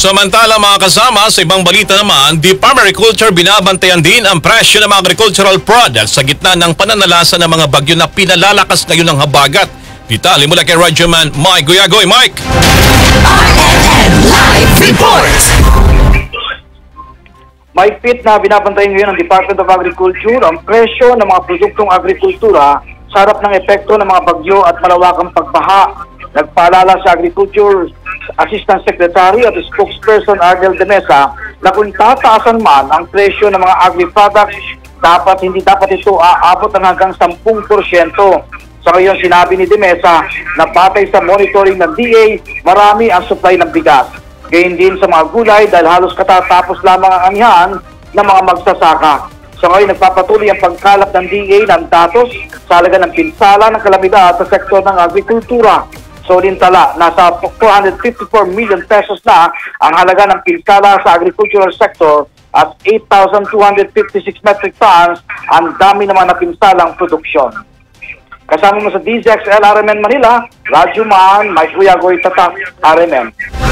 Samantala mga kasama, sa ibang balita naman, Department of Agriculture binabantayan din ang presyo ng mga agricultural products sa gitna ng pananalasa ng mga bagyo na pinalalakas ngayon ng habagat. Detalye mula kay Radyoman Mike Guyagoy. Mike! RNN Live Report! Mahigpit na binabantayan ngayon ng Department of Agriculture ang presyo ng mga produktong agrikultura sa harap ng epekto ng mga bagyo at malawakang pagbaha. Nagpaalala sa Agriculture Assistant Secretary at Spokesperson Arnel de Mesa na kung tataasan man ang presyo ng mga agri-products, hindi dapat ito aabot ng hanggang 10%. Sa ngayon, sinabi ni de Mesa na batay sa monitoring ng DA, marami ang supply ng bigas. Gayun din sa mga gulay dahil halos katatapos lamang ang anihan ng mga magsasaka. Sa ngayon, nagpapatuloy ang pagkalap ng DA ng datos sa halaga ng pinsala ng kalamidad sa sektor ng agrikultura. Solintala, nasa 454 million pesos na ang halaga ng pinsala sa agricultural sector at 8,256 metric tons ang dami naman na pinsalang produksyon. Kasama mo sa DZXL RMN Manila, Radyoman Mike Guyagoy, Tatak, RMN.